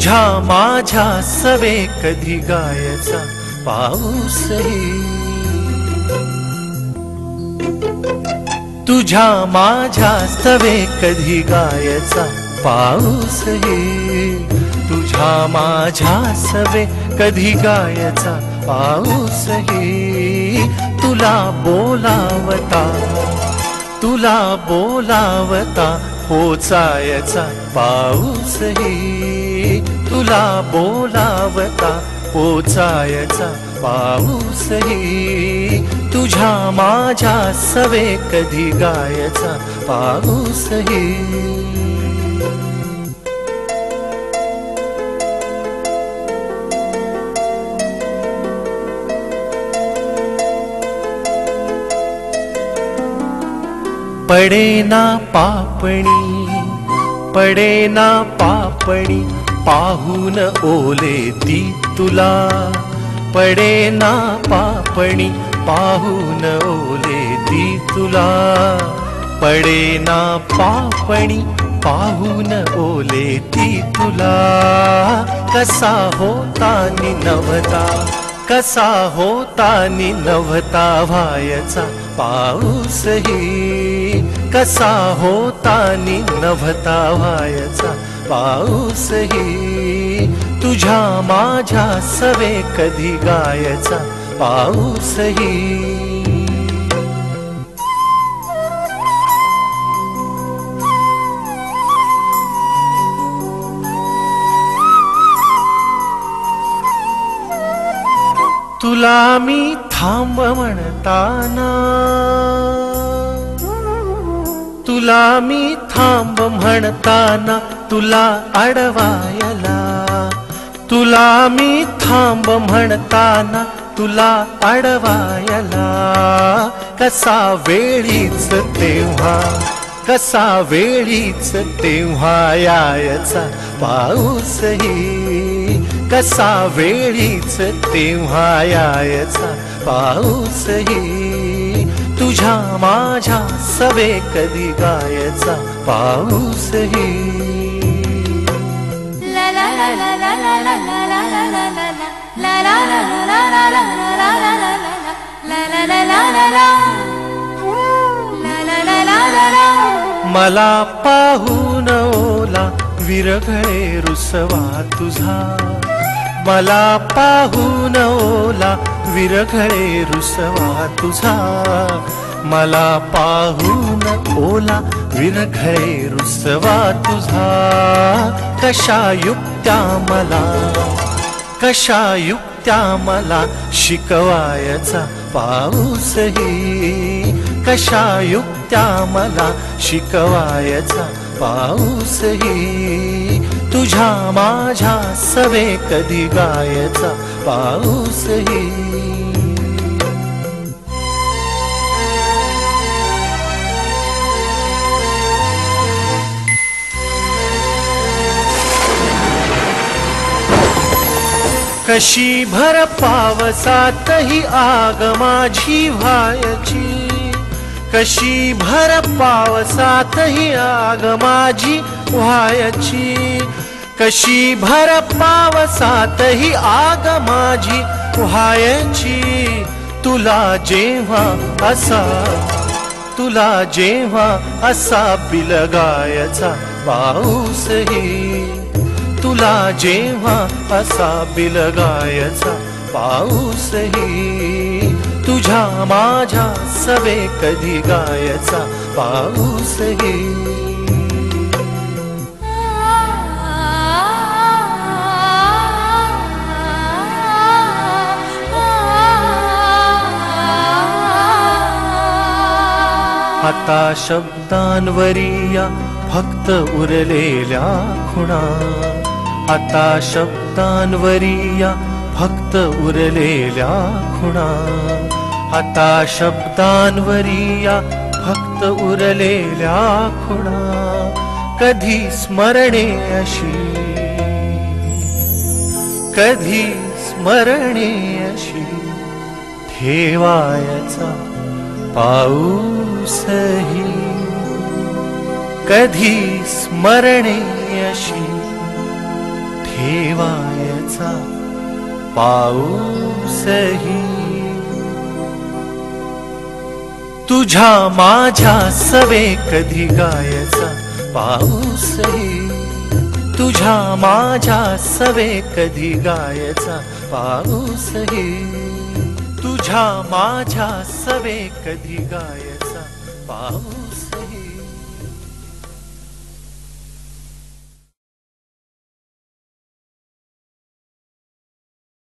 तुझ्या माझ्या सवे कधी गायचा पाऊसही, तुझ्या माझ्या सवे कधी गायचा पाऊसही, तुझ्या माझ्या सवे कधी गायचा पाऊसही, तुला बोलावता, तुला बोलावता पोचायचा पाऊसही, तुला बोलावता पोचायचा पाऊसही, तुझ्या माझ्या सवे कधी गायचा पाऊसही. पडेना पापणी, पडेना पापणी पाहून ओले ती तुला, पडेना पापणी पाहून ओले ती तुला, पडेना पापणी पाहून ओले ती तुला, कसा होता निनवता, कसा होता निनवता व्हायचा पाऊसही, कसा होता निनवता व्हायचा पाऊसही, तुझ्या माझ्या सवे कधी गायचा पाऊसही. तुला मी थांब म्हणताना, तुला मी थांब म्हणताना तुला अडवायला, तुला मी थांब म्हणताना तुला अडवायला, कसा वेळीच तेव्हा, कसा वेळीच तेव्हा यायचा पाऊसही, कसा वेळीच तेव्हा यायचा पाऊसही, तुझ्या माझ्या सवे कधी गायचा पाऊसही. मला पाहून ओला विरघळे रुसवा तुझा, मला पाहून ओला विरघळे रुसवा तुझा, मला पाहून ओला विरघळे रुसवा तुझा, कशा युक्त्या मला, कशा युक्त्या मला शिकवायचा पाऊसही, कशा युक्त्या मला शिकवायचा पाऊसही, तुझ्या माझ्या सवे कधी गायचा पाऊसही. कशी भर पावसातही आग माझी व्हायची, कशी भर पावसातही आग माझी व्हायची, कशी भर पावसातही आग माझी व्हायची, तुला जेव्हा असा, तुला जेव्हा असा बिलगायचा पाऊसही, तुला जेव्हा असा बिलगायचा पाऊसही, तुझ्या माझ्या सवे कधी गायचा पाऊसही. आता शब्दांवरी या फक्त उरलेल्या खुणा, आता शब्दांवरी या फक्त उरलेल्या खुणा, आता शब्दांवरी या फक्त उरलेल्या खुणा, कधी स्मरणे अशी, कधी स्मरणे अशी ठेवायचा पाऊसही, कधी स्मरणे अशी ठेवायचा पाऊसही. तुझ्या माझ्या सवे कधी गायचा पाऊसही. तुझ्या माझ्या सवे कधी गायचा पाऊसही. तुझ्या माझ्या सवे कधी गायचा पाऊस.